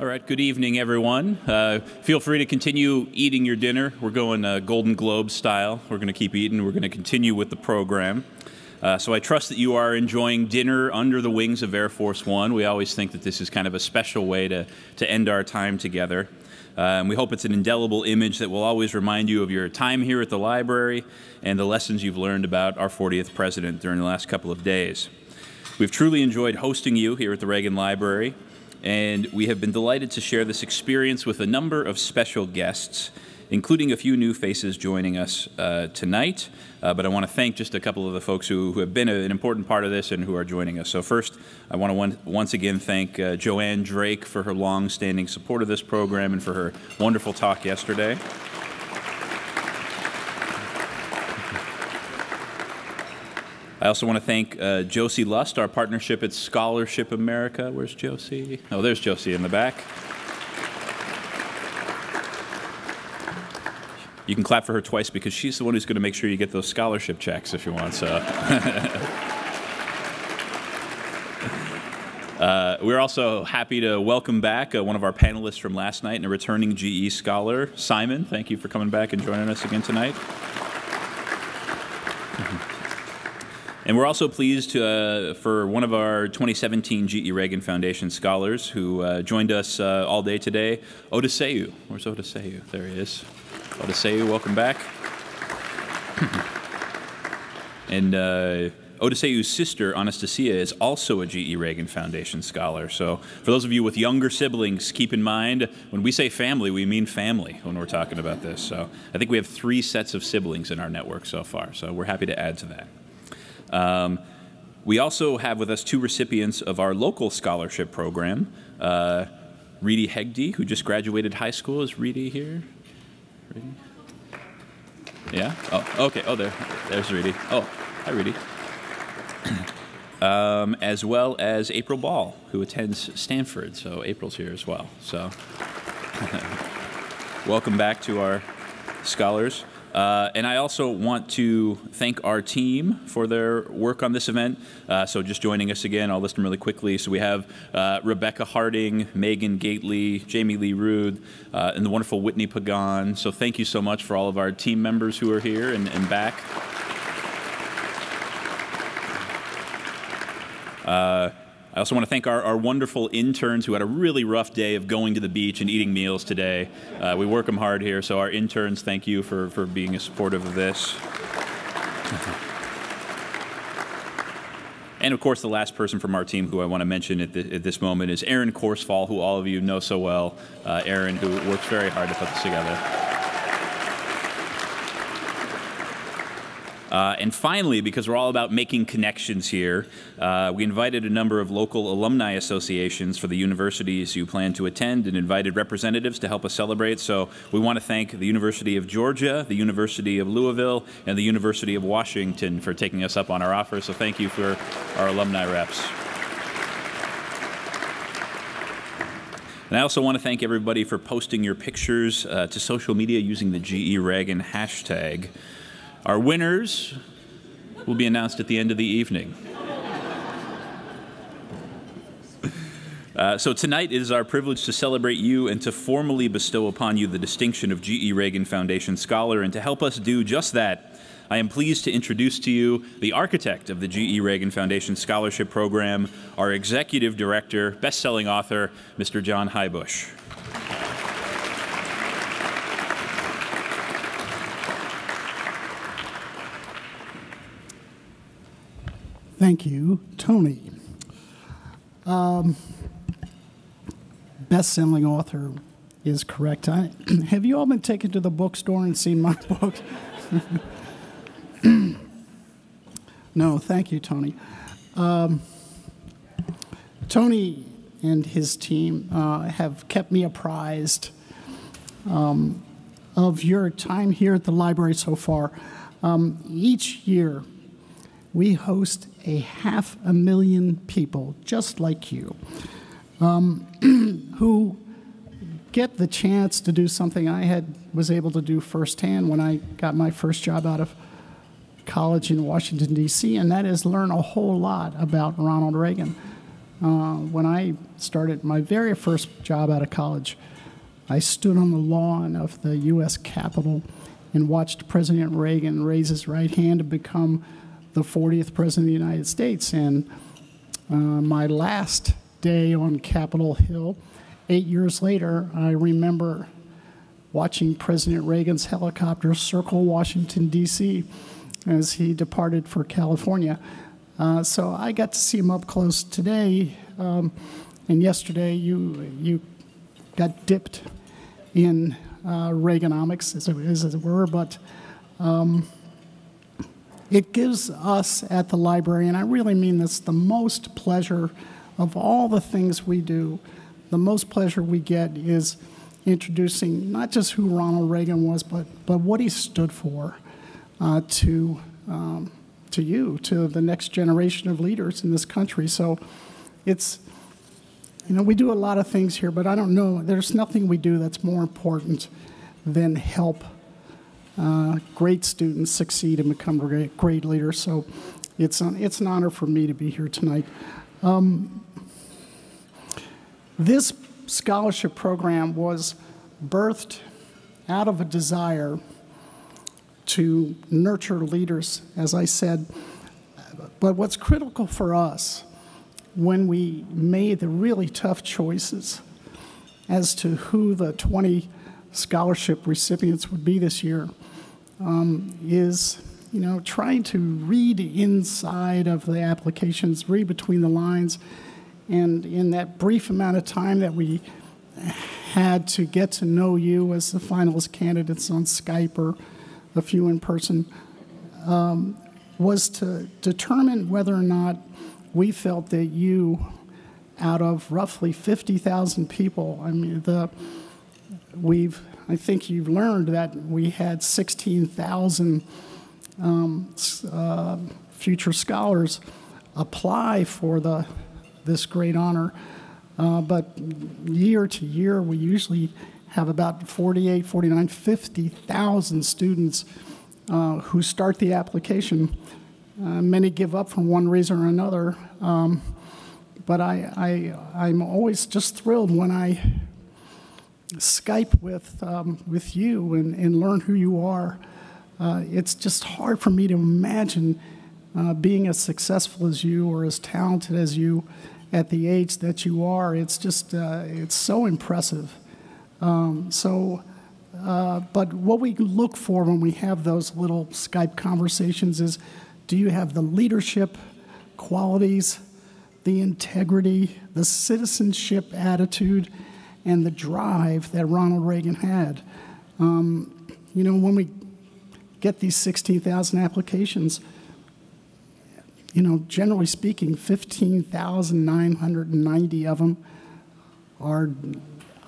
All right, good evening, everyone. Feel free to continue eating your dinner. We're going Golden Globe style. We're going to keep eating. We're going to continue with the program. So I trust that you are enjoying dinner under the wings of Air Force One. We always think that this is kind of a special way to end our time together. And we hope it's an indelible image that will always remind you of your time here at the library and the lessons you've learned about our 40th president during the last couple of days. We've truly enjoyed hosting you here at the Reagan Library, and we have been delighted to share this experience with a number of special guests, including a few new faces joining us tonight. But I want to thank just a couple of the folks who have been an important part of this and who are joining us. So first, I want to once again thank Joanne Drake for her long-standing support of this program and for her wonderful talk yesterday. I also want to thank Josie Lust, our partnership at Scholarship America. Where's Josie? Oh, there's Josie in the back. You can clap for her twice because she's the one who's going to make sure you get those scholarship checks if you want. So, we're also happy to welcome back one of our panelists from last night and a returning GE scholar, Simon. Thank you for coming back and joining us again tonight. And we're also pleased for one of our 2017 GE-Reagan Foundation scholars who joined us all day today, Odysseus. Where's Odysseus? There he is. Odysseus, welcome back. And Odysseus' sister, Anastasia, is also a GE-Reagan Foundation scholar. So for those of you with younger siblings, keep in mind, when we say family, we mean family when we're talking about this. So I think we have 3 sets of siblings in our network so far, so we're happy to add to that. We also have with us 2 recipients of our local scholarship program. Reedy Hegde, who just graduated high school. Is Reedy here? Reedy? Yeah? Oh, okay. Oh, there's Reedy. Oh, hi, Reedy. As well as April Ball, who attends Stanford. So April's here as well. So welcome back to our scholars. And I also want to thank our team for their work on this event. So just joining us again, I'll list them really quickly. So we have Rebecca Harding, Megan Gately, Jamie Lee Rude, and the wonderful Whitney Pagan. So thank you so much for all of our team members who are here and back. I also want to thank our wonderful interns who had a really rough day of going to the beach and eating meals today. We work them hard here, so our interns, thank you for being supportive of this. And of course, the last person from our team who I want to mention at this moment is Aaron Korsfall, who all of you know so well. Aaron, who works very hard to put this together. And finally, because we're all about making connections here, we invited a number of local alumni associations for the universities you plan to attend and invited representatives to help us celebrate. So we want to thank the University of Georgia, the University of Louisville, and the University of Washington for taking us up on our offer. So thank you for our alumni reps. And I also want to thank everybody for posting your pictures to social media using the GE-Reagan hashtag. Our winners will be announced at the end of the evening. So tonight it is our privilege to celebrate you and to formally bestow upon you the distinction of GE-Reagan Foundation Scholar. And to help us do just that, I am pleased to introduce to you the architect of the GE-Reagan Foundation Scholarship Program, our executive director, best-selling author, Mr. John Heybusch. Thank you, Tony. Best-selling author is correct. Have you all been taken to the bookstore and seen my books? No, thank you, Tony. Tony and his team have kept me apprised of your time here at the library so far. Each year, we host 500,000 people just like you who get the chance to do something I was able to do firsthand when I got my first job out of college in Washington, D.C., and that is learn a whole lot about Ronald Reagan. when I started my very first job out of college, I stood on the lawn of the U.S. Capitol and watched President Reagan raise his right hand to become the 40th President of the United States. And my last day on Capitol Hill, 8 years later, I remember watching President Reagan's helicopter circle Washington, D.C. as he departed for California. So I got to see him up close today, and yesterday you got dipped in Reaganomics, as it were, but it gives us at the library, and I really mean this, the most pleasure of all the things we do. The most pleasure we get is introducing not just who Ronald Reagan was, but what he stood for to you, to the next generation of leaders in this country. So it's, we do a lot of things here, but I don't know, there's nothing we do that's more important than help great students succeed and become great leaders. So it's an honor for me to be here tonight. This scholarship program was birthed out of a desire to nurture leaders, as I said. But what's critical for us when we made the really tough choices as to who the 20 scholarship recipients would be this year is, trying to read inside of the applications, read between the lines, and in that brief amount of time that we had to get to know you as the finalist candidates on Skype or a few in person, was to determine whether or not we felt that you, out of roughly 50,000 people, I think you've learned that we had 16,000 future scholars apply for this great honor. But year to year, we usually have about 48, 49, 50,000 students who start the application. Many give up for one reason or another. But I'm always just thrilled when I Skype with you and learn who you are. It's just hard for me to imagine being as successful as you or as talented as you at the age that you are. It's just, it's so impressive. But what we look for when we have those little Skype conversations is, do you have the leadership qualities, the integrity, the citizenship attitude, and the drive that Ronald Reagan had? When we get these 16,000 applications, generally speaking, 15,990 of them are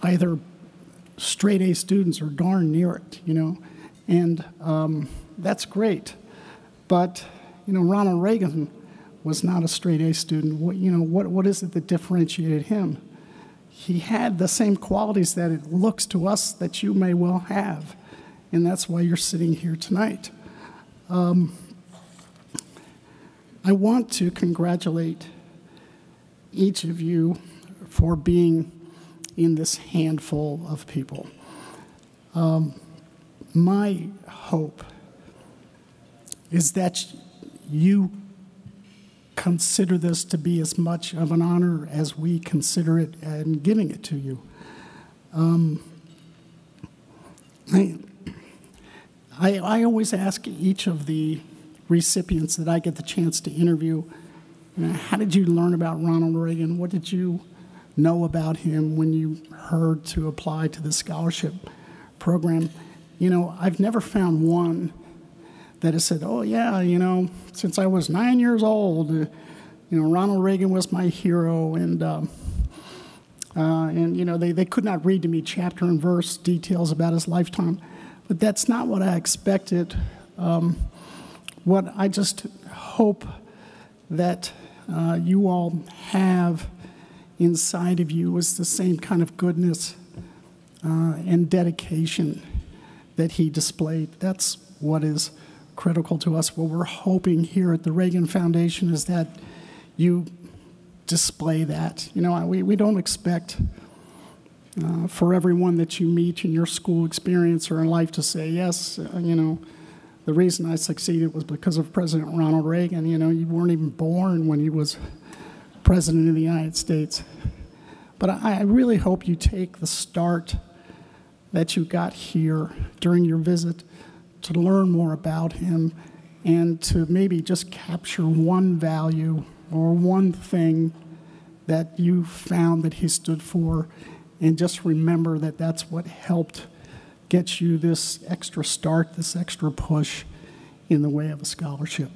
either straight A students or darn near it, and that's great. But, Ronald Reagan was not a straight A student. What is it that differentiated him? He had the same qualities that it looks to us that you may well have, and that's why you're sitting here tonight. I want to congratulate each of you for being in this handful of people. My hope is that you consider this to be as much of an honor as we consider it and giving it to you. I always ask each of the recipients that I get the chance to interview, how did you learn about Ronald Reagan? What did you know about him when you heard to apply to the scholarship program? I've never found one that has said, oh yeah, since I was 9 years old, Ronald Reagan was my hero, and they could not read to me chapter and verse details about his lifetime. But that's not what I expected. What I just hope that you all have inside of you is the same kind of goodness and dedication that he displayed. That's what is critical to us. What we're hoping here at the Reagan Foundation is that you display that. You know, we don't expect for everyone that you meet in your school experience or in life to say, yes, you know, the reason I succeeded was because of President Ronald Reagan. You know, you weren't even born when he was President of the United States. But I really hope you take the start that you got here during your visit to learn more about him and to maybe just capture one value or one thing that you found that he stood for, and just remember that that's what helped get you this extra start, this extra push in the way of a scholarship.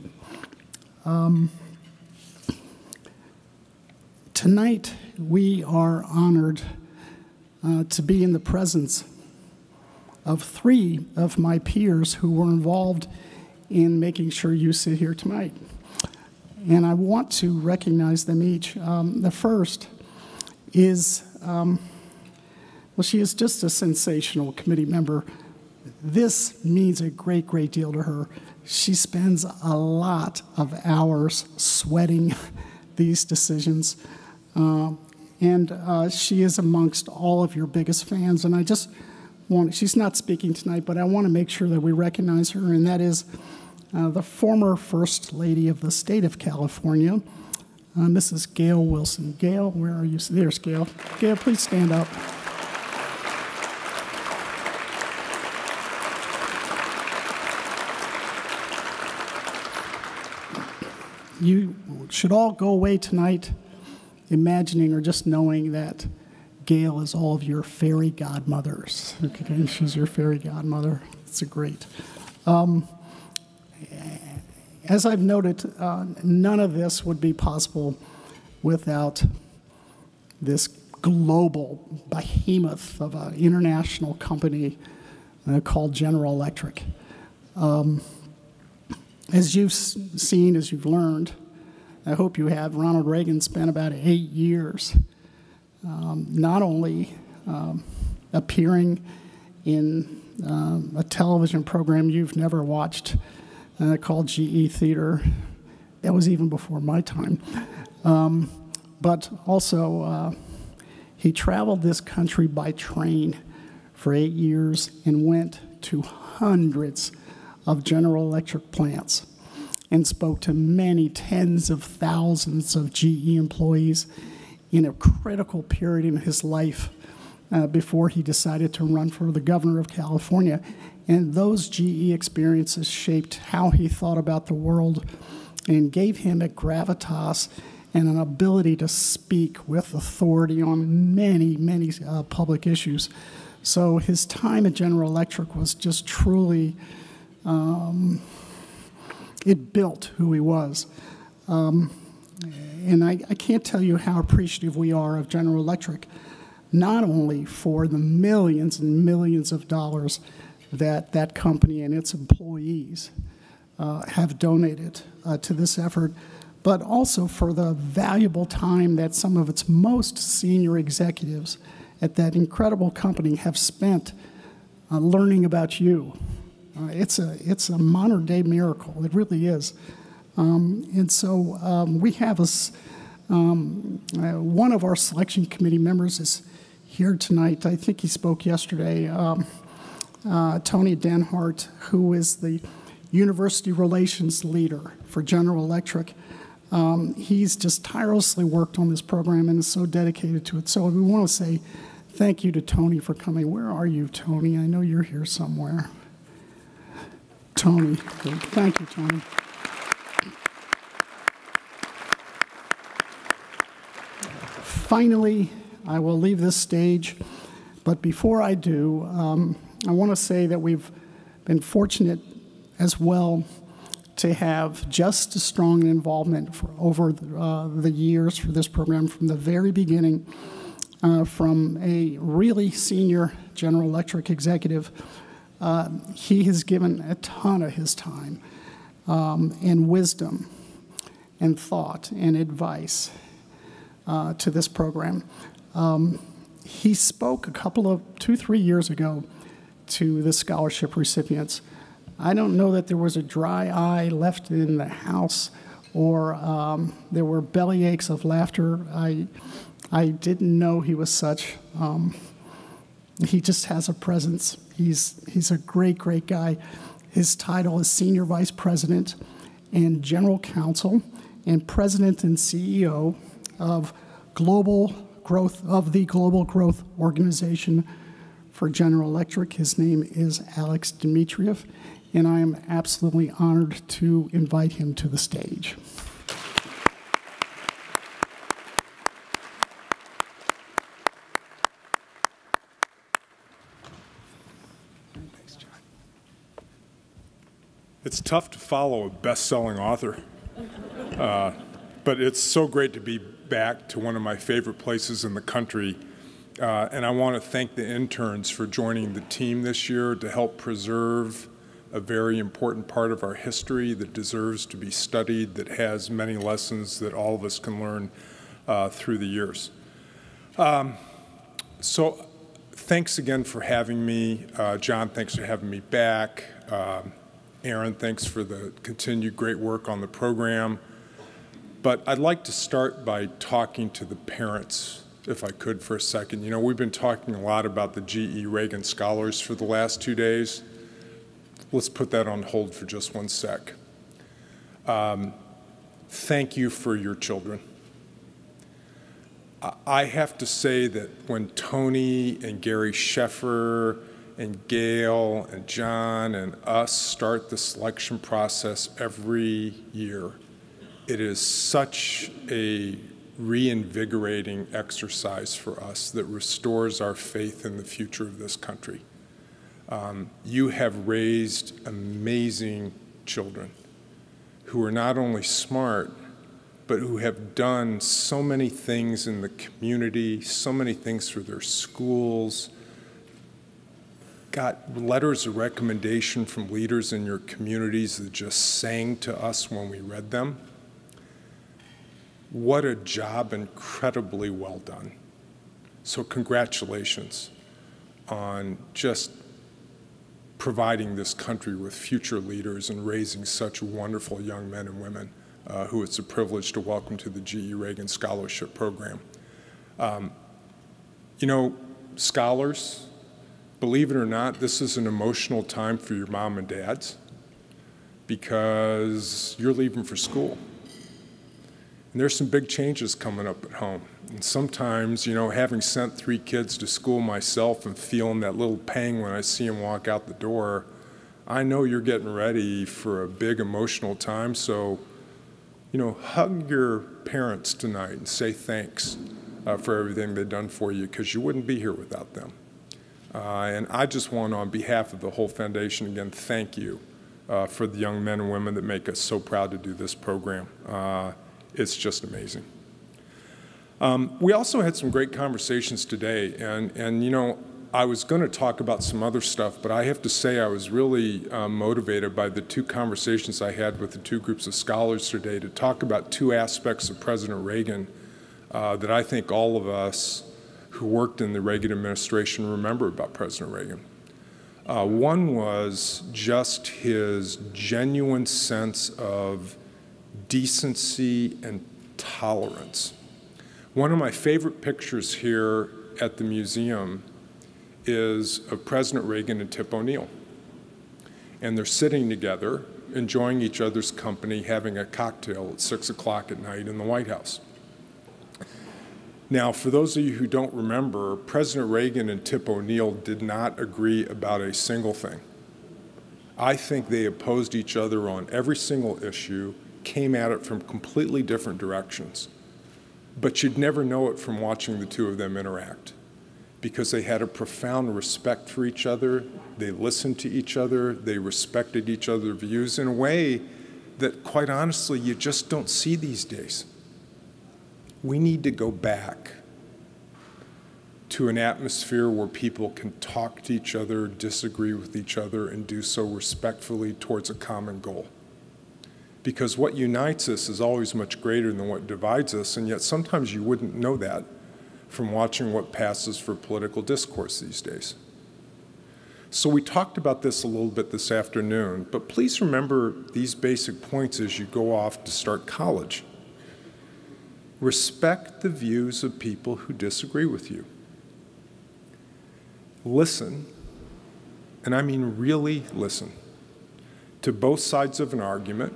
Tonight, we are honored to be in the presence of 3 of my peers who were involved in making sure you sit here tonight. And I want to recognize them each. The first is, well, she is just a sensational committee member. This means a great, great deal to her. She spends a lot of hours sweating these decisions. And she is amongst all of your biggest fans. And I just want, she's not speaking tonight, but I want to make sure that we recognize her, and that is the former First Lady of the state of California, Mrs. Gail Wilson. Gail, where are you? There's Gail. Gail, please stand up. You should all go away tonight imagining or just knowing that Gail is all of your fairy godmothers. Okay, she's your fairy godmother. It's a great. As I've noted, none of this would be possible without this global behemoth of an international company called General Electric. As you've seen, as you've learned, I hope you have, Ronald Reagan spent about 8 years not only appearing in a television program you've never watched called GE Theater. That was even before my time. But also, he traveled this country by train for 8 years and went to hundreds of General Electric plants and spoke to many tens of thousands of GE employees in a critical period in his life before he decided to run for the governor of California. And those GE experiences shaped how he thought about the world and gave him a gravitas and an ability to speak with authority on many, many public issues. So his time at General Electric was just truly, it built who he was. And I can't tell you how appreciative we are of General Electric, not only for the millions and millions of dollars that that company and its employees have donated to this effort, but also for the valuable time that some of its most senior executives at that incredible company have spent learning about you. It's a modern-day miracle. It really is. And so we have one of our selection committee members is here tonight. I think he spoke yesterday. Tony Danhart, who is the university relations leader for General Electric. He's just tirelessly worked on this program and is so dedicated to it. So we want to say thank you to Tony for coming. Where are you, Tony? I know you're here somewhere. Tony. Thank you, Tony. Finally, I will leave this stage, but before I do, I want to say that we've been fortunate as well to have just as strong an involvement for over the years for this program from the very beginning, from a really senior General Electric executive. He has given a ton of his time and wisdom and thought and advice to this program. He spoke a couple of 2-3 years ago to the scholarship recipients. I don't know that there was a dry eye left in the house or there were belly aches of laughter. I didn't know he was such. He just has a presence. He's a great, great guy. His title is Senior Vice President and General Counsel and President and CEO of the Global Growth Organization for General Electric. His name is Alex Dmitriev, and I am absolutely honored to invite him to the stage. It's tough to follow a best-selling author, but it's so great to be back to one of my favorite places in the country, and I want to thank the interns for joining the team this year to help preserve a very important part of our history that deserves to be studied, that has many lessons that all of us can learn through the years. So thanks again for having me. John, thanks for having me back. Aaron, thanks for the continued great work on the program. But I'd like to start by talking to the parents, if I could, for a second. You know, we've been talking a lot about the GE-Reagan Scholars for the last 2 days. Let's put that on hold for just one sec. Thank you for your children. I have to say that when Tony and Gary Sheffer and Gail and John and us start the selection process every year, it is such a reinvigorating exercise for us that restores our faith in the future of this country. You have raised amazing children who are not only smart, but who have done so many things in the community, so many things for their schools, got letters of recommendation from leaders in your communities that just sang to us when we read them. What a job, incredibly well done. So congratulations on just providing this country with future leaders and raising such wonderful young men and women who it's a privilege to welcome to the GE-Reagan Scholarship Program. You know, scholars, believe it or not, this is an emotional time for your mom and dads because you're leaving for school. And there's some big changes coming up at home. And sometimes, you know, having sent 3 kids to school myself and feeling that little pang when I see them walk out the door, I know you're getting ready for a big emotional time. So, you know, hug your parents tonight and say thanks for everything they've done for you, because you wouldn't be here without them. And I just want to, on behalf of the whole foundation, again, thank you for the young men and women that make us so proud to do this program. It's just amazing. We also had some great conversations today, and you know, I was going to talk about some other stuff, but I have to say I was really motivated by the 2 conversations I had with the 2 groups of scholars today to talk about 2 aspects of President Reagan that I think all of us who worked in the Reagan administration remember about President Reagan. One was just his genuine sense of decency and tolerance. One of my favorite pictures here at the museum is of President Reagan and Tip O'Neill. And they're sitting together, enjoying each other's company, having a cocktail at 6 o'clock at night in the White House. Now, for those of you who don't remember, President Reagan and Tip O'Neill did not agree about a single thing. I think they opposed each other on every single issue, came at it from completely different directions. But you'd never know it from watching the 2 of them interact, because they had a profound respect for each other, they listened to each other, they respected each other's views in a way that, quite honestly, you just don't see these days. We need to go back to an atmosphere where people can talk to each other, disagree with each other, and do so respectfully towards a common goal. Because what unites us is always much greater than what divides us, and yet sometimes you wouldn't know that from watching what passes for political discourse these days. So we talked about this a little bit this afternoon, but please remember these basic points as you go off to start college. Respect the views of people who disagree with you. Listen, and I mean really listen, to both sides of an argument,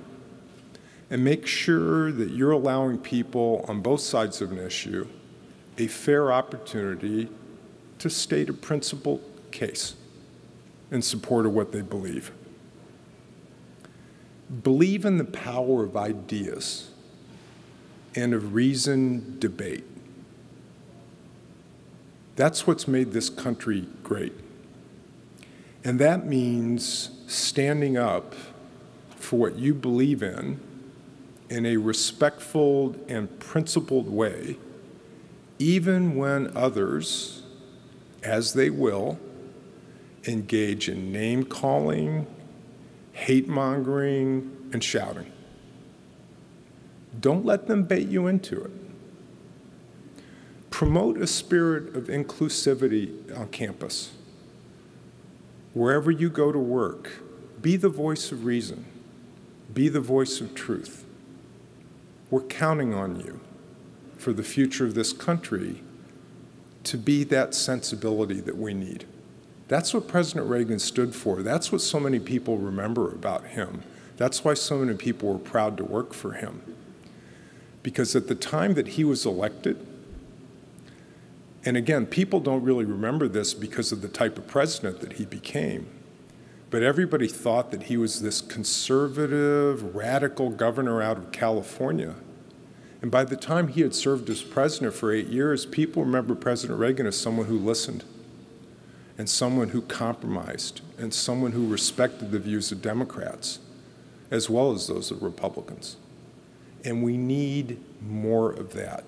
and make sure that you're allowing people on both sides of an issue a fair opportunity to state a principled case in support of what they believe. Believe in the power of ideas and of reasoned debate. That's what's made this country great. And that means standing up for what you believe in a respectful and principled way, even when others, as they will, engage in name-calling, hate-mongering, and shouting. Don't let them bait you into it. Promote a spirit of inclusivity on campus. Wherever you go to work, be the voice of reason. Be the voice of truth. We're counting on you for the future of this country to be that sensibility that we need. That's what President Reagan stood for. That's what so many people remember about him. That's why so many people were proud to work for him. Because at the time that he was elected, and again, people don't really remember this because of the type of president that he became, but everybody thought that he was this conservative, radical governor out of California. And by the time he had served as president for 8 years, people remember President Reagan as someone who listened, and someone who compromised, and someone who respected the views of Democrats, as well as those of Republicans. And we need more of that.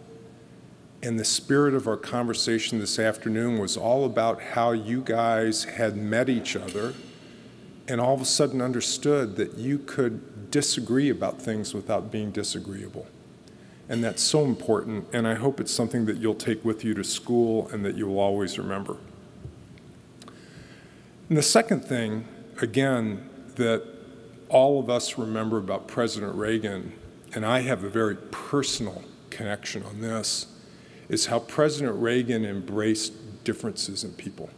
And the spirit of our conversation this afternoon was all about how you guys had met each other and all of a sudden understood that you could disagree about things without being disagreeable. And that's so important, and I hope it's something that you'll take with you to school and that you will always remember. And the second thing, again, that all of us remember about President Reagan, and I have a very personal connection on this, is how President Reagan embraced differences in people.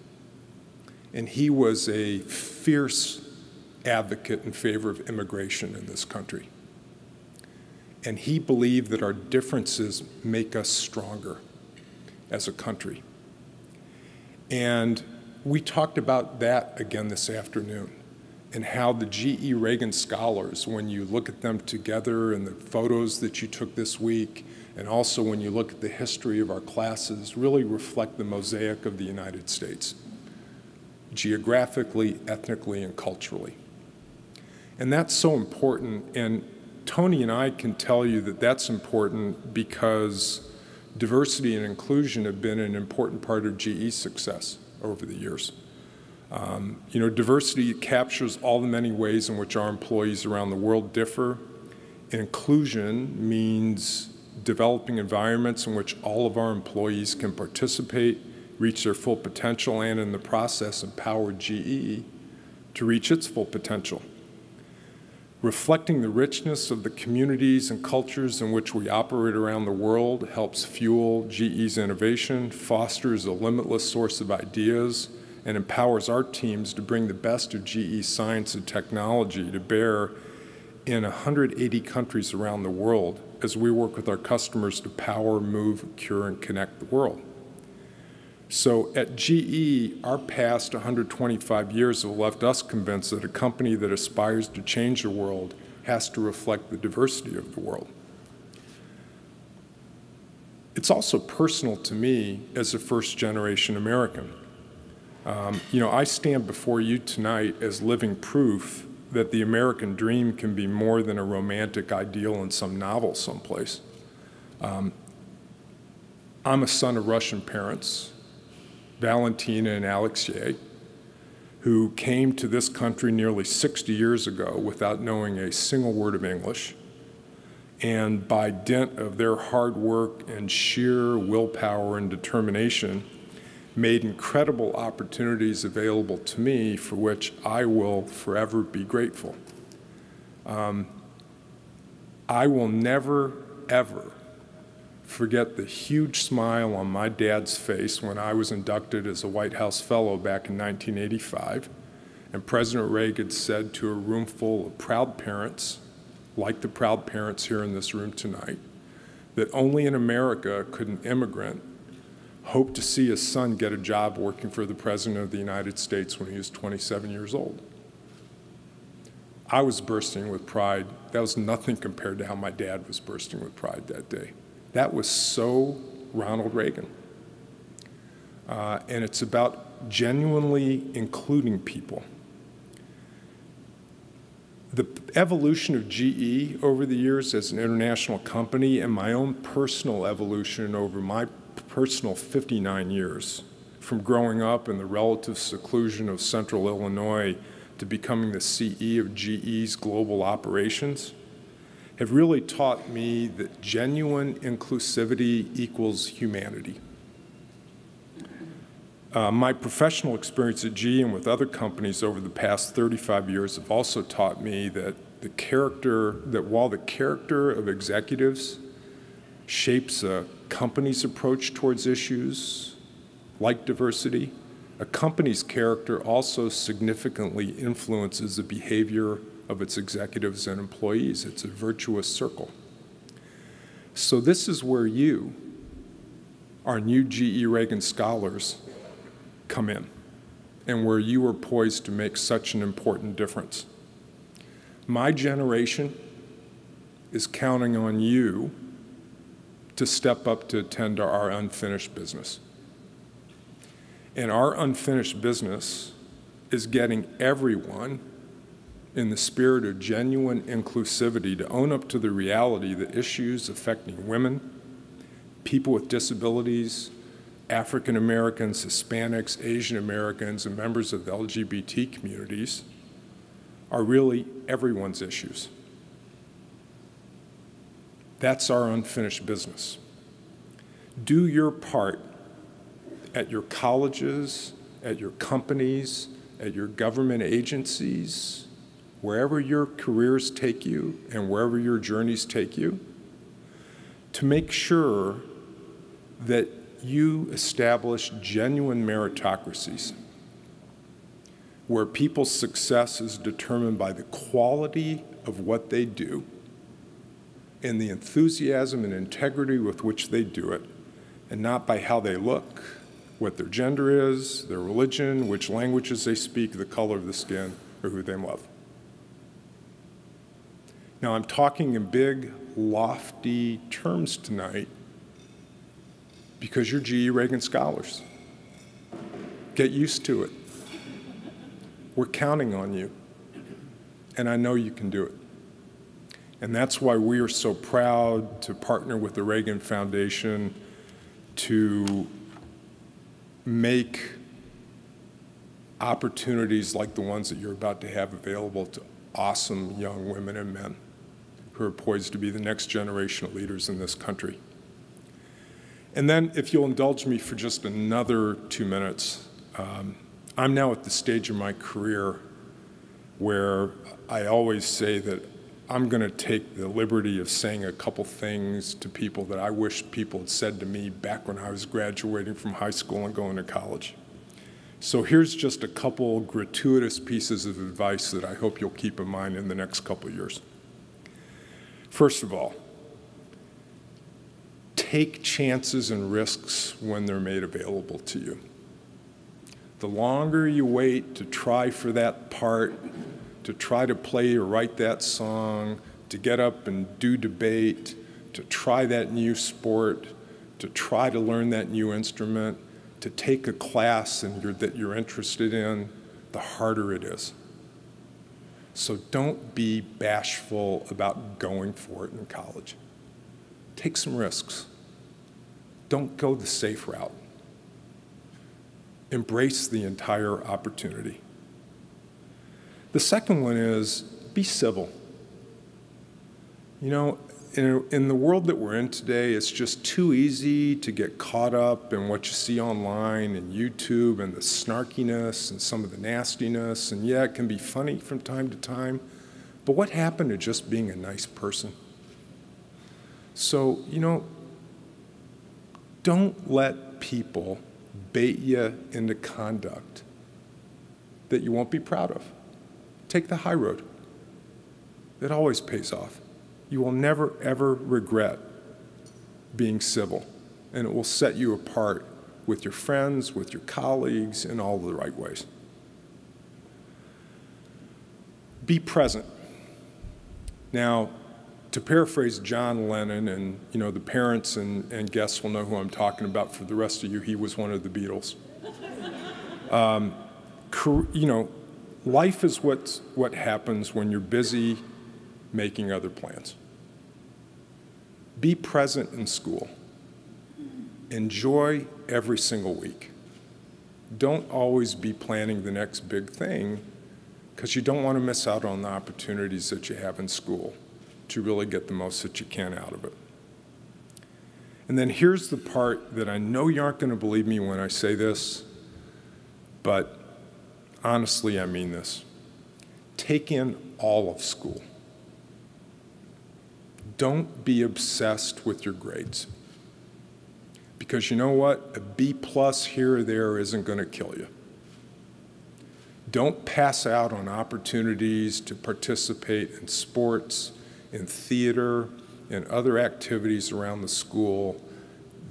And he was a fierce advocate in favor of immigration in this country. And he believed that our differences make us stronger as a country. And we talked about that again this afternoon, and how the GE-Reagan scholars, when you look at them together and the photos that you took this week, and also when you look at the history of our classes, really reflect the mosaic of the United States, geographically, ethnically, and culturally. And that's so important, and Tony and I can tell you that that's important because diversity and inclusion have been an important part of GE's success over the years. You know, diversity captures all the many ways in which our employees around the world differ. Inclusion means developing environments in which all of our employees can participate, reach their full potential, and in the process empower GE to reach its full potential. Reflecting the richness of the communities and cultures in which we operate around the world helps fuel GE's innovation, fosters a limitless source of ideas, and empowers our teams to bring the best of GE science and technology to bear in 180 countries around the world as we work with our customers to power, move, cure, and connect the world. So at GE, our past 125 years have left us convinced that a company that aspires to change the world has to reflect the diversity of the world. It's also personal to me as a first-generation American. You know, I stand before you tonight as living proof that the American dream can be more than a romantic ideal in some novel someplace. I'm a son of Russian parents, Valentina and Alexei, who came to this country nearly 60 years ago without knowing a single word of English. And by dint of their hard work and sheer willpower and determination, made incredible opportunities available to me for which I will forever be grateful. I will never, ever forget the huge smile on my dad's face when I was inducted as a White House Fellow back in 1985, and President Reagan said to a room full of proud parents, like the proud parents here in this room tonight, that only in America could an immigrant hope to see his son get a job working for the President of the United States when he was 27 years old. I was bursting with pride. That was nothing compared to how my dad was bursting with pride that day. That was so Ronald Reagan. And it's about genuinely including people. The evolution of GE over the years as an international company and my own personal evolution over my personal 59 years, from growing up in the relative seclusion of central Illinois to becoming the CE of GE's global operations, have really taught me that genuine inclusivity equals humanity. My professional experience at GE and with other companies over the past 35 years have also taught me that while the character of executives shapes a company's approach towards issues like diversity, a company's character also significantly influences the behavior of its executives and employees. It's a virtuous circle. So this is where you, our new GE-Reagan scholars, come in, and where you are poised to make such an important difference. My generation is counting on you to step up to attend to our unfinished business. And our unfinished business is getting everyone in the spirit of genuine inclusivity to own up to the reality that issues affecting women, people with disabilities, African Americans, Hispanics, Asian Americans, and members of the LGBT communities are really everyone's issues. That's our unfinished business. Do your part at your colleges, at your companies, at your government agencies, wherever your careers take you and wherever your journeys take you, to make sure that you establish genuine meritocracies where people's success is determined by the quality of what they do and the enthusiasm and integrity with which they do it, and not by how they look, what their gender is, their religion, which languages they speak, the color of the skin, or who they love. Now, I'm talking in big, lofty terms tonight because you're GE-Reagan scholars. Get used to it. We're counting on you, and I know you can do it. And that's why we are so proud to partner with the Reagan Foundation to make opportunities like the ones that you're about to have available to awesome young women and men who are poised to be the next generation of leaders in this country. And then, if you'll indulge me for just another 2 minutes, I'm now at the stage of my career where I always say that I'm going to take the liberty of saying a couple things to people that I wish people had said to me back when I was graduating from high school and going to college. So here's just a couple gratuitous pieces of advice that I hope you'll keep in mind in the next couple years. First of all, take chances and risks when they're made available to you. The longer you wait to try for that part, to try to play or write that song, to get up and do debate, to try that new sport, to try to learn that new instrument, to take a class that you're interested in, the harder it is. So don't be bashful about going for it in college. Take some risks. Don't go the safe route. Embrace the entire opportunity. The second one is be civil. You know, in the world that we're in today, it's just too easy to get caught up in what you see online and YouTube and the snarkiness and some of the nastiness. And yeah, it can be funny from time to time. But what happened to just being a nice person? So, don't let people bait you into conduct that you won't be proud of. Take the high road. It always pays off. You will never, ever regret being civil, and it will set you apart with your friends, with your colleagues, in all the right ways. Be present. Now, to paraphrase John Lennon, and the parents and guests will know who I'm talking about. For the rest of you, he was one of the Beatles. Life is what happens when you're busy making other plans. Be present in school. Enjoy every single week. Don't always be planning the next big thing, because you don't want to miss out on the opportunities that you have in school to really get the most that you can out of it. And then here's the part that I know you aren't going to believe me when I say this, but honestly, I mean this. Take in all of school. Don't be obsessed with your grades. Because you know what? A B+ here or there isn't going to kill you. Don't pass out on opportunities to participate in sports, in theater, and other activities around the school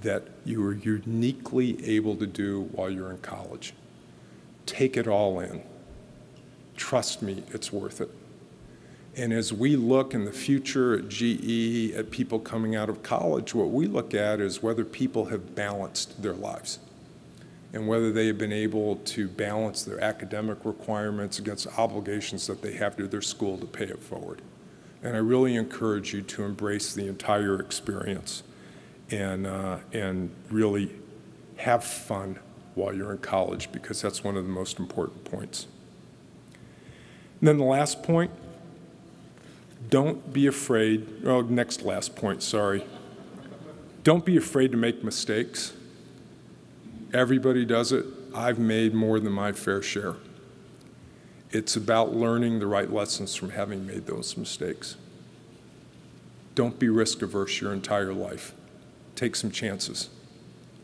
that you are uniquely able to do while you're in college. Take it all in. Trust me, it's worth it. And as we look in the future at GE, at people coming out of college, what we look at is whether people have balanced their lives and whether they have been able to balance their academic requirements against obligations that they have to their school to pay it forward. And I really encourage you to embrace the entire experience and really have fun while you're in college, because that's one of the most important points. And then the last point, don't be afraid, next last point, sorry. Don't be afraid to make mistakes. Everybody does it. I've made more than my fair share. It's about learning the right lessons from having made those mistakes. Don't be risk averse your entire life. Take some chances.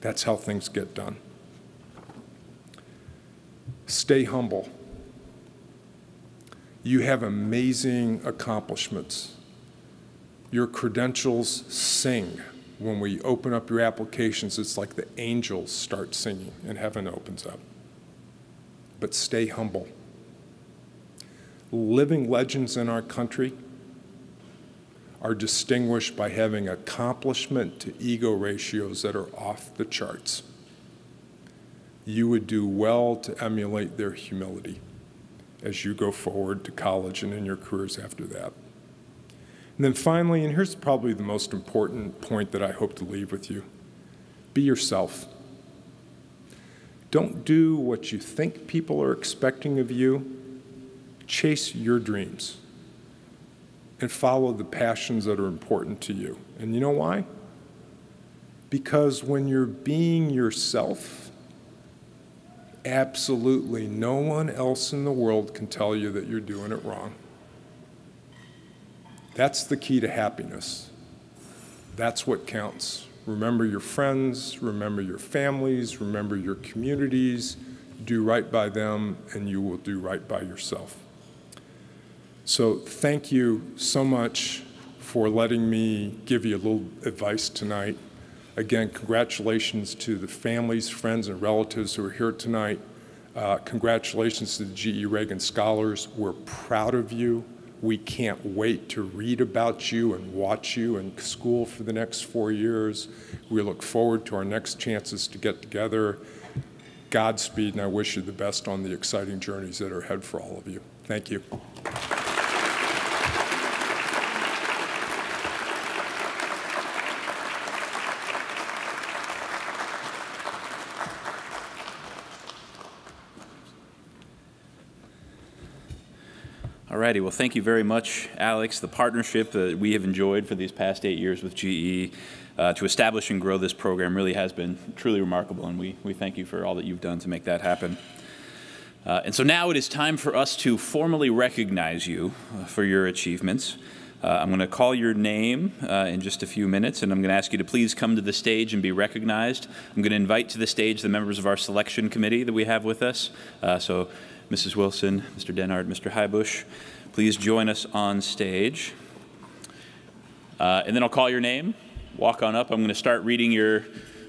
That's how things get done. Stay humble. You have amazing accomplishments. Your credentials sing. When we open up your applications, it's like the angels start singing and heaven opens up. But stay humble. Living legends in our country are distinguished by having accomplishment to ego ratios that are off the charts. You would do well to emulate their humility as you go forward to college and in your careers after that. And then finally, and here's probably the most important point that I hope to leave with you, be yourself. Don't do what you think people are expecting of you. Chase your dreams and follow the passions that are important to you. And you know why? Because when you're being yourself, absolutely no one else in the world can tell you that you're doing it wrong. That's the key to happiness. That's what counts. Remember your friends, remember your families, remember your communities, do right by them, and you will do right by yourself. So thank you so much for letting me give you a little advice tonight. Again, congratulations to the families, friends, and relatives who are here tonight. Congratulations to the GE-Reagan Scholars. We're proud of you. We can't wait to read about you and watch you in school for the next 4 years. We look forward to our next chances to get together. Godspeed, and I wish you the best on the exciting journeys that are ahead for all of you. Thank you. All All righty, well, thank you very much, Alex. The partnership that we have enjoyed for these past 8 years with GE to establish and grow this program really has been truly remarkable, and we thank you for all that you've done to make that happen. And so now it is time for us to formally recognize you for your achievements. I'm going to call your name in just a few minutes, and I'm going to ask you to please come to the stage and be recognized. I'm going to invite to the stage the members of our selection committee that we have with us. So Mrs. Wilson, Mr. Danhart, Mr. Highbush, please join us on stage. And then I'll call your name. Walk on up. I'm going to start reading your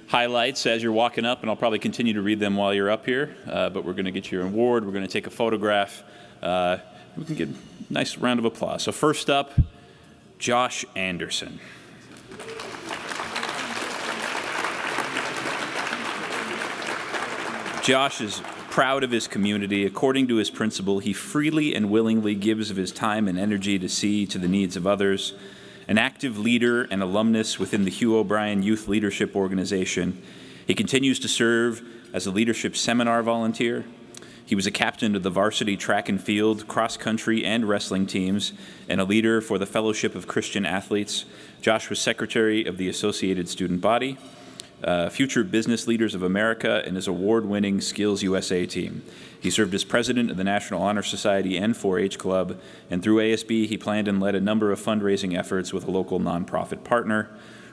highlights as you're walking up, and I'll probably continue to read them while you're up here. But we're going to get you an award. We're going to take a photograph. We can get a nice round of applause. So first up, Josh Anderson. Josh is proud of his community. According to his principal, he freely and willingly gives of his time and energy to see to the needs of others. An active leader and alumnus within the Hugh O'Brien Youth Leadership Organization, he continues to serve as a leadership seminar volunteer. He was a captain of the varsity track and field, cross country, and wrestling teams, and a leader for the Fellowship of Christian Athletes. Josh was secretary of the Associated Student Body, Future Business Leaders of America, and his award-winning Skills USA team. He served as president of the National Honor Society and 4-H Club, and through ASB, he planned and led a number of fundraising efforts with a local nonprofit partner.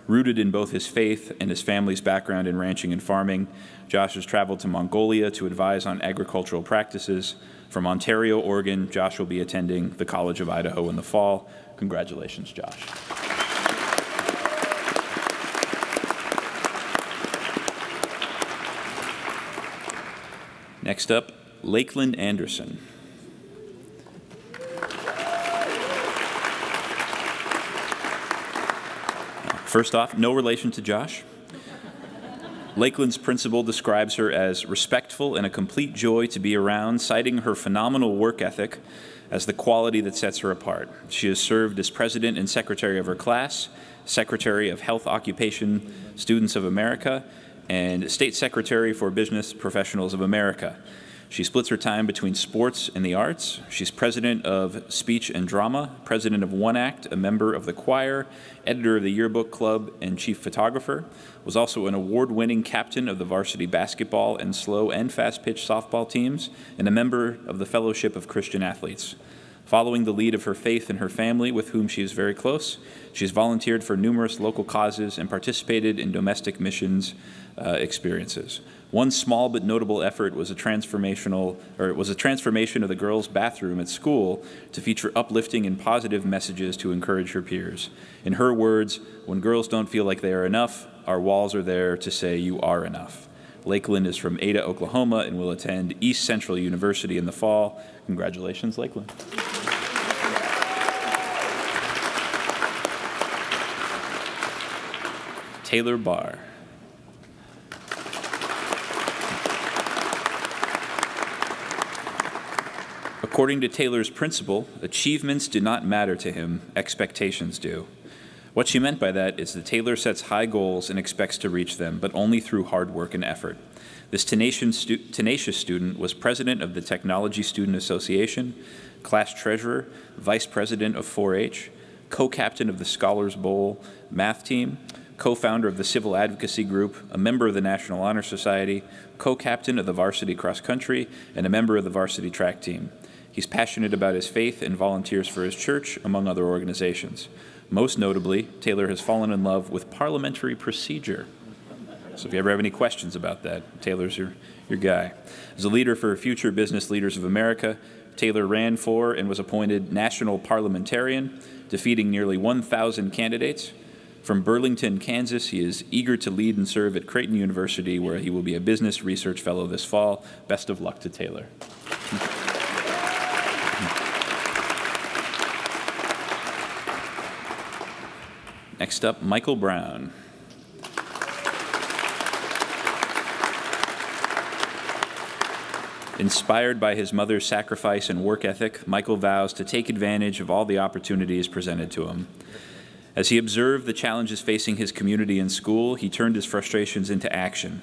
Rooted in both his faith and his family's background in ranching and farming, Josh has traveled to Mongolia to advise on agricultural practices. From Ontario, Oregon, Josh will be attending the College of Idaho in the fall. Congratulations, Josh. Next up, Lakeland Anderson. First off, no relation to Josh. Lakeland's principal describes her as respectful and a complete joy to be around, citing her phenomenal work ethic as the quality that sets her apart. She has served as president and secretary of her class, secretary of Health Occupation Students of America, and state secretary for Business Professionals of America. She splits her time between sports and the arts. She's president of Speech and Drama, president of One Act, a member of the choir, editor of the Yearbook Club, and chief photographer. Was also an award-winning captain of the varsity basketball and slow and fast-pitch softball teams, and a member of the Fellowship of Christian Athletes. Following the lead of her faith and her family, with whom she is very close, she has volunteered for numerous local causes and participated in domestic missions experiences. One small but notable effort was a transformation of the girls' bathroom at school to feature uplifting and positive messages to encourage her peers. In her words, "When girls don't feel like they are enough, our walls are there to say you are enough." Lakeland is from Ada, Oklahoma, and will attend East Central University in the fall. Congratulations, Lakeland. Taylor Barr. According to Taylor's principal, achievements do not matter to him, expectations do. What she meant by that is that Taylor sets high goals and expects to reach them, but only through hard work and effort. This tenacious student was president of the Technology Student Association, class treasurer, vice president of 4-H, co-captain of the Scholars Bowl math team, co-founder of the Civil Advocacy Group, a member of the National Honor Society, co-captain of the varsity cross country, and a member of the varsity track team. He's passionate about his faith and volunteers for his church, among other organizations. Most notably, Taylor has fallen in love with parliamentary procedure. So if you ever have any questions about that, Taylor's your guy. As a leader for Future Business Leaders of America, Taylor ran for and was appointed national parliamentarian, defeating nearly 1,000 candidates. From Burlington, Kansas, he is eager to lead and serve at Creighton University, where he will be a business research fellow this fall. Best of luck to Taylor. Next up, Michael Brown. Inspired by his mother's sacrifice and work ethic, Michael vows to take advantage of all the opportunities presented to him. As he observed the challenges facing his community and school, he turned his frustrations into action.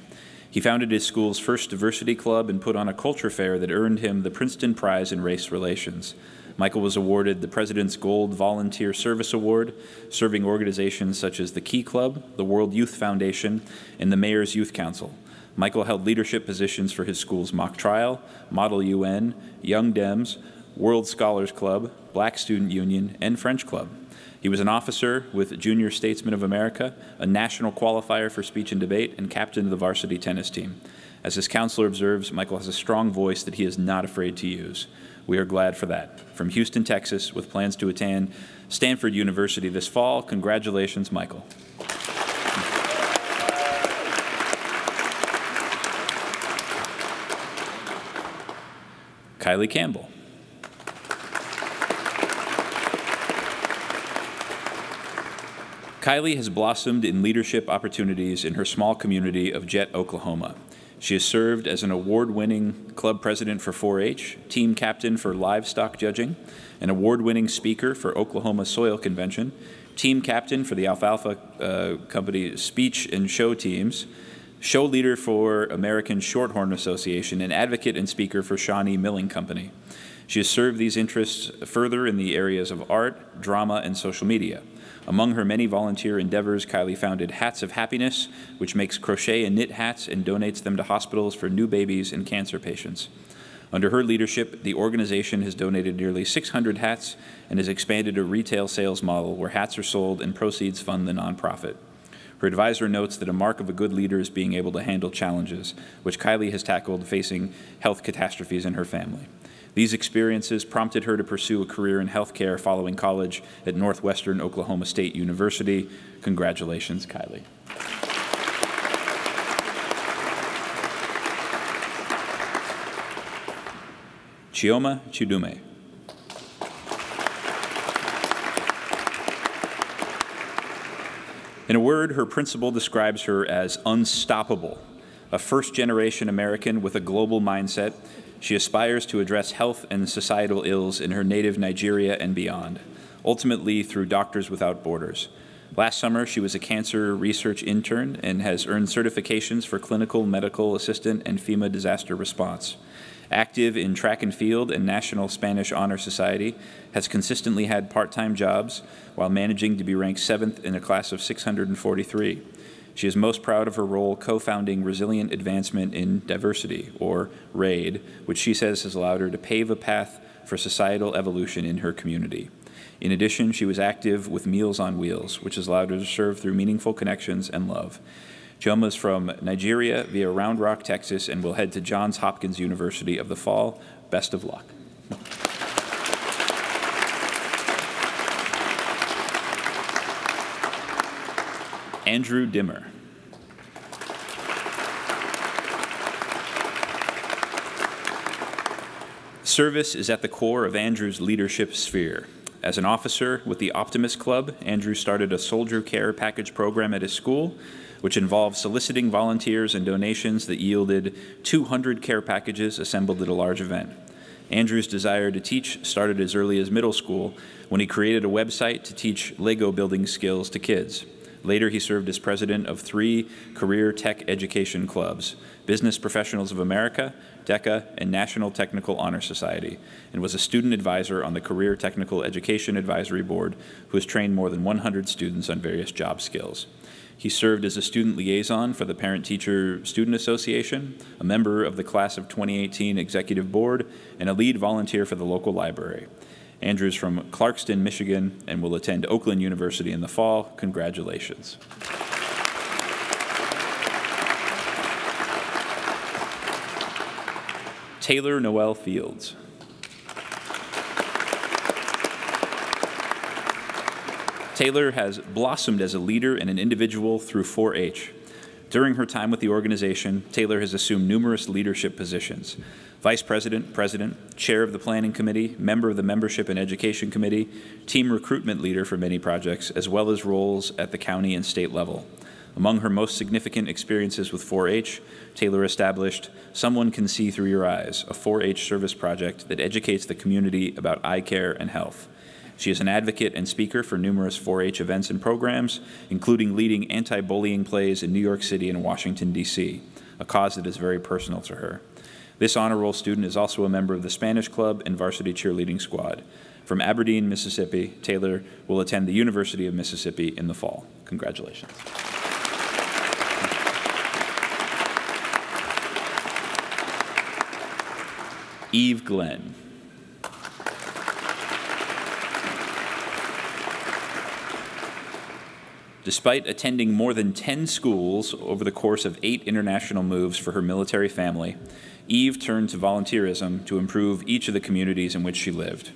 He founded his school's first diversity club and put on a culture fair that earned him the Princeton Prize in Race Relations. Michael was awarded the President's Gold Volunteer Service Award, serving organizations such as the Key Club, the World Youth Foundation, and the Mayor's Youth Council. Michael held leadership positions for his school's mock trial, Model UN, Young Dems, World Scholars Club, Black Student Union, and French Club. He was an officer with Junior Statesmen of America, a national qualifier for speech and debate, and captain of the varsity tennis team. As his counselor observes, Michael has a strong voice that he is not afraid to use. We are glad for that. From Houston, Texas, with plans to attend Stanford University this fall, congratulations, Michael. Kylie Campbell. Kylie has blossomed in leadership opportunities in her small community of Jet, Oklahoma. She has served as an award-winning club president for 4-H, team captain for livestock judging, an award-winning speaker for Oklahoma Soil Convention, team captain for the Alfalfa Company speech and show teams, show leader for American Shorthorn Association, and advocate and speaker for Shawnee Milling Company. She has served these interests further in the areas of art, drama, and social media. Among her many volunteer endeavors, Kylie founded Hats of Happiness, which makes crochet and knit hats and donates them to hospitals for new babies and cancer patients. Under her leadership, the organization has donated nearly 600 hats and has expanded a retail sales model where hats are sold and proceeds fund the nonprofit. Her advisor notes that a mark of a good leader is being able to handle challenges, which Kylie has tackled facing health catastrophes in her family. These experiences prompted her to pursue a career in healthcare following college at Northwestern Oklahoma State University. Congratulations, Kylie. Chioma Chidume. In a word, her principal describes her as unstoppable. A first-generation American with a global mindset, she aspires to address health and societal ills in her native Nigeria and beyond, ultimately through Doctors Without Borders. Last summer, she was a cancer research intern and has earned certifications for clinical medical assistant and FEMA disaster response. Active in track and field and National Spanish Honor Society, has consistently had part-time jobs while managing to be ranked 7th in a class of 643. She is most proud of her role co-founding Resilient Advancement in Diversity, or RAID, which she says has allowed her to pave a path for societal evolution in her community. In addition, she was active with Meals on Wheels, which has allowed her to serve through meaningful connections and love. Chioma is from Nigeria via Round Rock, Texas, and will head to Johns Hopkins University of the fall. Best of luck. Andrew Dimmer. Service is at the core of Andrew's leadership sphere. As an officer with the Optimist Club, Andrew started a soldier care package program at his school, which involved soliciting volunteers and donations that yielded 200 care packages assembled at a large event. Andrew's desire to teach started as early as middle school when he created a website to teach Lego building skills to kids. Later, he served as president of 3 career tech education clubs, Business Professionals of America, DECA, and National Technical Honor Society, and was a student advisor on the Career Technical Education Advisory Board, who has trained more than 100 students on various job skills. He served as a student liaison for the Parent-Teacher Student Association, a member of the Class of 2018 Executive Board, and a lead volunteer for the local library. Andrew's from Clarkston, Michigan, and will attend Oakland University in the fall. Congratulations. Taylor Noel Fields. Taylor has blossomed as a leader and an individual through 4-H. During her time with the organization, Taylor has assumed numerous leadership positions: Vice President, President, Chair of the Planning Committee, member of the Membership and Education Committee, team recruitment leader for many projects, as well as roles at the county and state level. Among her most significant experiences with 4-H, Taylor established Someone Can See Through Your Eyes, a 4-H service project that educates the community about eye care and health. She is an advocate and speaker for numerous 4-H events and programs, including leading anti-bullying plays in New York City and Washington, D.C., a cause that is very personal to her. This honor roll student is also a member of the Spanish Club and varsity cheerleading squad. From Aberdeen, Mississippi, Taylor will attend the University of Mississippi in the fall. Congratulations. Eve Glenn. Despite attending more than 10 schools over the course of 8 international moves for her military family, Eve turned to volunteerism to improve each of the communities in which she lived.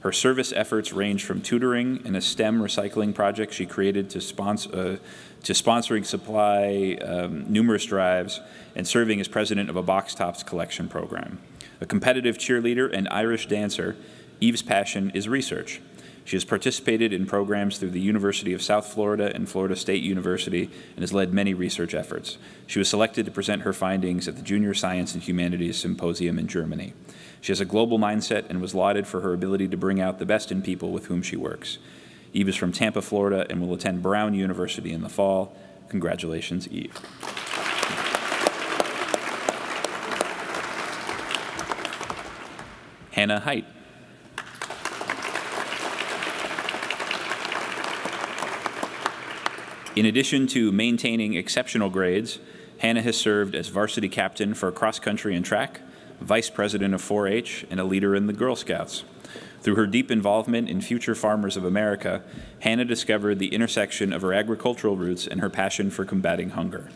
Her service efforts ranged from tutoring in a STEM recycling project she created to sponsoring supply numerous drives and serving as president of a box tops collection program. A competitive cheerleader and Irish dancer, Eve's passion is research. She has participated in programs through the University of South Florida and Florida State University and has led many research efforts. She was selected to present her findings at the Junior Science and Humanities Symposium in Germany. She has a global mindset and was lauded for her ability to bring out the best in people with whom she works. Eve is from Tampa, Florida, and will attend Brown University in the fall. Congratulations, Eve. Hannah Height. In addition to maintaining exceptional grades, Hannah has served as varsity captain for cross country and track, vice president of 4-H, and a leader in the Girl Scouts. Through her deep involvement in Future Farmers of America, Hannah discovered the intersection of her agricultural roots and her passion for combating hunger.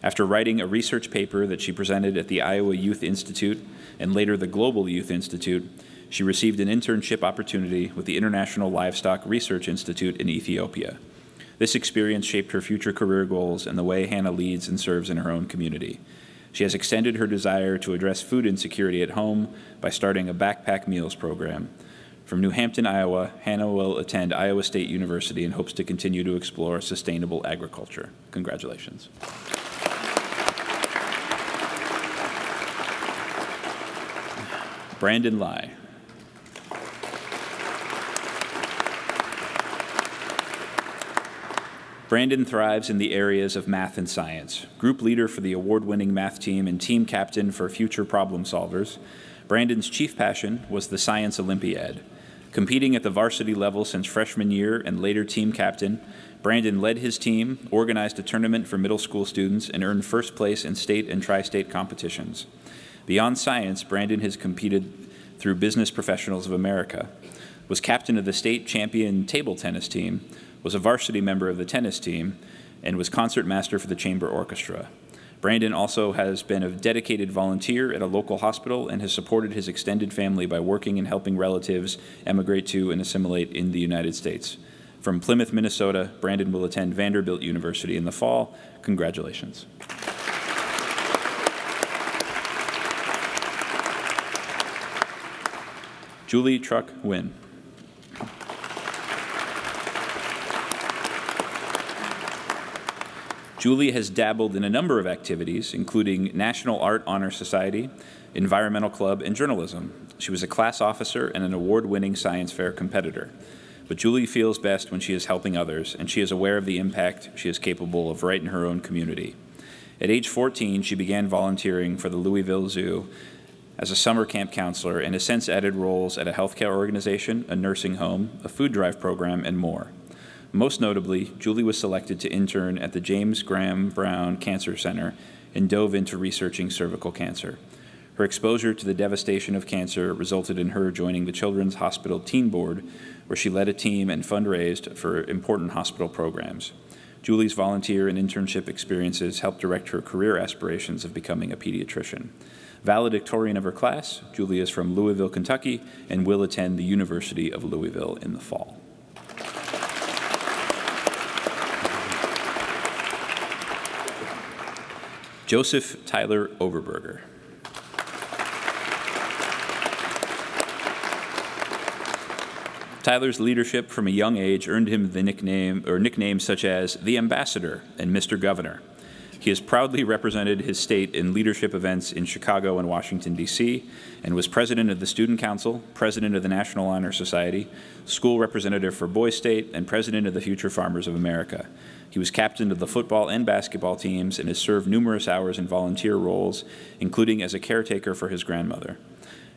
After writing a research paper that she presented at the Iowa Youth Institute and later the Global Youth Institute, she received an internship opportunity with the International Livestock Research Institute in Ethiopia. This experience shaped her future career goals and the way Hannah leads and serves in her own community. She has extended her desire to address food insecurity at home by starting a backpack meals program. From New Hampton, Iowa, Hannah will attend Iowa State University and hopes to continue to explore sustainable agriculture. Congratulations. Brandon Lai. Brandon thrives in the areas of math and science. Group leader for the award-winning math team and team captain for Future Problem Solvers, Brandon's chief passion was the Science Olympiad. Competing at the varsity level since freshman year and later team captain, Brandon led his team, organized a tournament for middle school students, and earned first place in state and tri-state competitions. Beyond science, Brandon has competed through Business Professionals of America, was captain of the state champion table tennis team, was a varsity member of the tennis team, and was concertmaster for the chamber orchestra. Brandon also has been a dedicated volunteer at a local hospital and has supported his extended family by working and helping relatives emigrate to and assimilate in the United States. From Plymouth, Minnesota, Brandon will attend Vanderbilt University in the fall. Congratulations. Julie Truck Wynn. Julie has dabbled in a number of activities, including National Art Honor Society, Environmental Club, and journalism. She was a class officer and an award-winning science fair competitor. But Julie feels best when she is helping others, and she is aware of the impact she is capable of right in her own community. At age 14, she began volunteering for the Louisville Zoo as a summer camp counselor and has since added roles at a healthcare organization, a nursing home, a food drive program, and more. Most notably, Julie was selected to intern at the James Graham Brown Cancer Center and dove into researching cervical cancer. Her exposure to the devastation of cancer resulted in her joining the Children's Hospital Teen Board, where she led a team and fundraised for important hospital programs. Julie's volunteer and internship experiences helped direct her career aspirations of becoming a pediatrician. Valedictorian of her class, Julie is from Louisville, Kentucky, and will attend the University of Louisville in the fall. Joseph Tyler Overberger. Tyler's leadership from a young age earned him the nicknames such as the Ambassador and Mr. Governor. He has proudly represented his state in leadership events in Chicago and Washington, D.C., and was president of the Student Council, president of the National Honor Society, school representative for Boys State, and president of the Future Farmers of America. He was captain of the football and basketball teams and has served numerous hours in volunteer roles, including as a caretaker for his grandmother.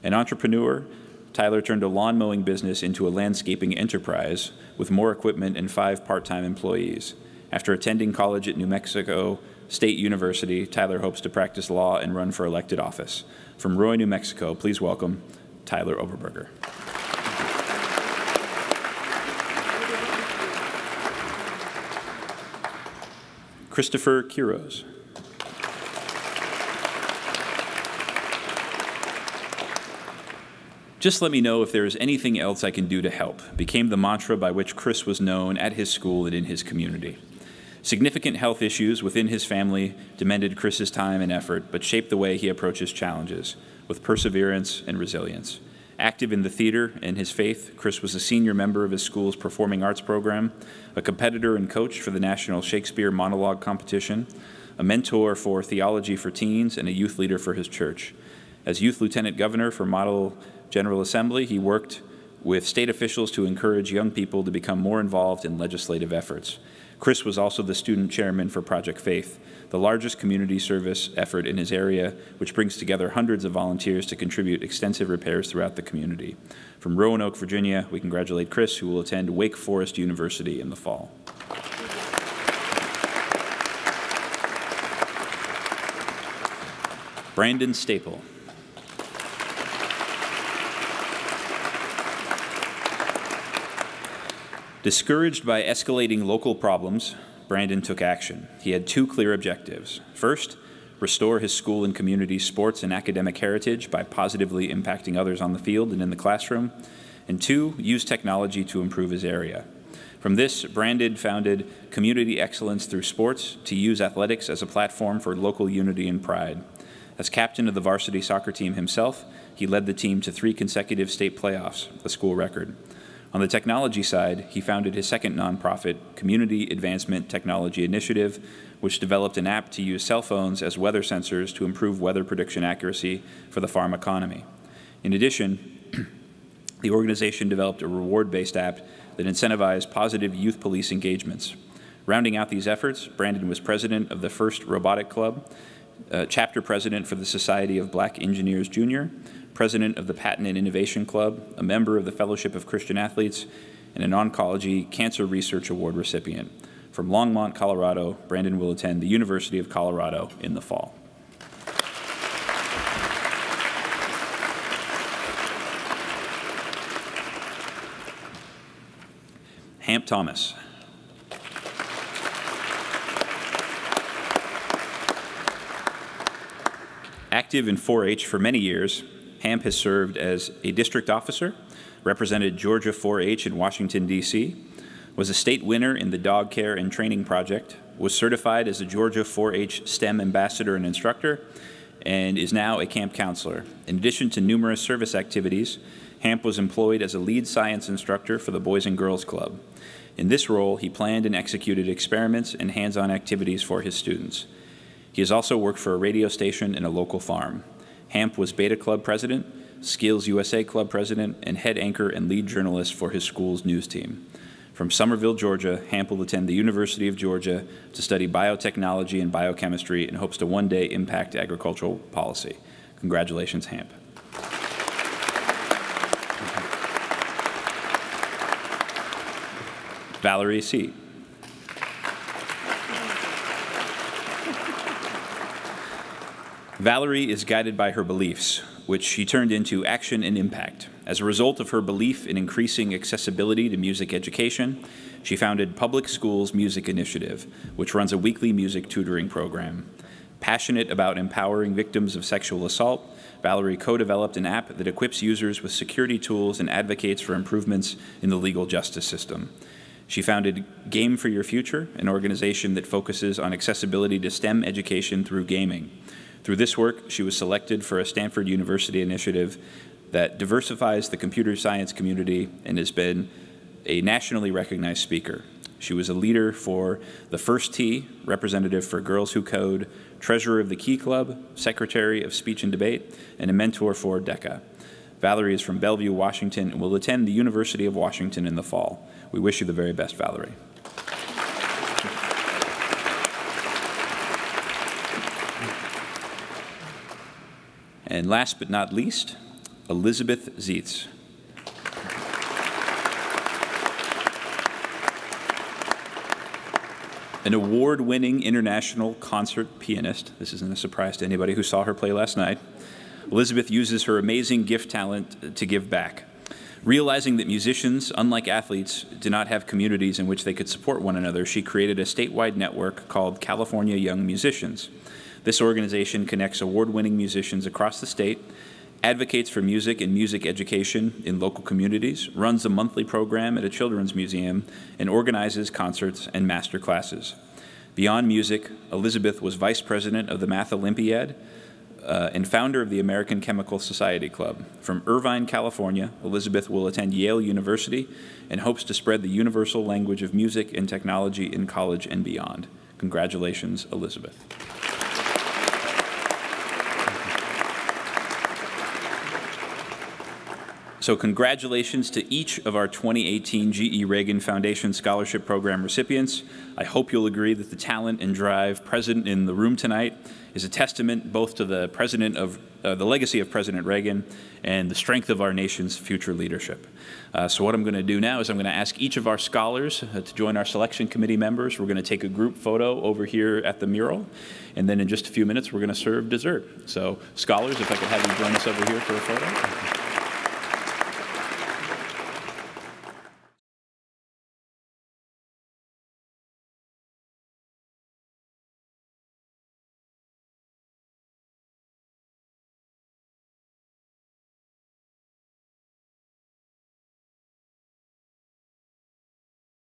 An entrepreneur, Tyler turned a lawn mowing business into a landscaping enterprise with more equipment and 5 part-time employees. After attending college at New Mexico State University, Tyler hopes to practice law and run for elected office. From Roy, New Mexico, please welcome Tyler Oberberger. Christopher Kiros. Just let me know if there is anything else I can do to help, became the mantra by which Chris was known at his school and in his community. Significant health issues within his family demanded Chris's time and effort, but shaped the way he approaches challenges with perseverance and resilience. Active in the theater and his faith, Chris was a senior member of his school's performing arts program, a competitor and coach for the National Shakespeare Monologue Competition, a mentor for theology for teens, and a youth leader for his church. As youth lieutenant governor for Model General Assembly, he worked with state officials to encourage young people to become more involved in legislative efforts. Chris was also the student chairman for Project Faith, the largest community service effort in his area, which brings together hundreds of volunteers to contribute extensive repairs throughout the community. From Roanoke, Virginia, we congratulate Chris, who will attend Wake Forest University in the fall. Brandon Staple. Discouraged by escalating local problems, Brandon took action. He had 2 clear objectives. First, restore his school and community's sports and academic heritage by positively impacting others on the field and in the classroom. And 2, use technology to improve his area. From this, Brandon founded Community Excellence Through Sports to use athletics as a platform for local unity and pride. As captain of the varsity soccer team himself, he led the team to 3 consecutive state playoffs, a school record. On the technology side, he founded his second nonprofit, Community Advancement Technology Initiative, which developed an app to use cell phones as weather sensors to improve weather prediction accuracy for the farm economy. In addition, the organization developed a reward-based app that incentivized positive youth police engagements. Rounding out these efforts, Brandon was president of the First Robotic Club, chapter president for the Society of Black Engineers Jr., president of the Patent and Innovation Club, a member of the Fellowship of Christian Athletes, and an Oncology Cancer Research Award recipient. From Longmont, Colorado, Brandon will attend the University of Colorado in the fall. Hamp Thomas. Active in 4-H for many years, Hamp has served as a district officer, represented Georgia 4-H in Washington, D.C., was a state winner in the Dog Care and Training Project, was certified as a Georgia 4-H STEM ambassador and instructor, and is now a camp counselor. In addition to numerous service activities, Hamp was employed as a lead science instructor for the Boys and Girls Club. In this role, he planned and executed experiments and hands-on activities for his students. He has also worked for a radio station and a local farm. Hamp was Beta Club president, Skills USA Club president, and head anchor and lead journalist for his school's news team. From Summerville, Georgia, Hamp will attend the University of Georgia to study biotechnology and biochemistry and hopes to one day impact agricultural policy. Congratulations, Hamp. Valerie C. Valerie is guided by her beliefs, which she turned into action and impact. As a result of her belief in increasing accessibility to music education, she founded Public Schools Music Initiative, which runs a weekly music tutoring program. Passionate about empowering victims of sexual assault, Valerie co-developed an app that equips users with security tools and advocates for improvements in the legal justice system. She founded Game for Your Future, an organization that focuses on accessibility to STEM education through gaming. Through this work, she was selected for a Stanford University initiative that diversifies the computer science community and has been a nationally recognized speaker. She was a leader for the First T, representative for Girls Who Code, treasurer of the Key Club, secretary of Speech and Debate, and a mentor for DECA. Valerie is from Bellevue, Washington, and will attend the University of Washington in the fall. We wish you the very best, Valerie. And last but not least, Elisabeth Zeitz. An award-winning international concert pianist. This isn't a surprise to anybody who saw her play last night. Elisabeth uses her amazing gift talent to give back. Realizing that musicians, unlike athletes, do not have communities in which they could support one another, she created a statewide network called California Young Musicians. This organization connects award-winning musicians across the state, advocates for music and music education in local communities, runs a monthly program at a children's museum, and organizes concerts and master classes. Beyond music, Elisabeth was vice president of the Math Olympiad and founder of the American Chemical Society Club. From Irvine, California, Elisabeth will attend Yale University and hopes to spread the universal language of music and technology in college and beyond. Congratulations, Elisabeth. So congratulations to each of our 2018 GE-Reagan Foundation Scholarship Program recipients. I hope you'll agree that the talent and drive present in the room tonight is a testament both to the legacy of President Reagan and the strength of our nation's future leadership. So what I'm going to do now is I'm going to ask each of our scholars to join our selection committee members. We're going to take a group photo over here at the mural, and then in just a few minutes we're going to serve dessert. So scholars, if I could have you join us over here for a photo.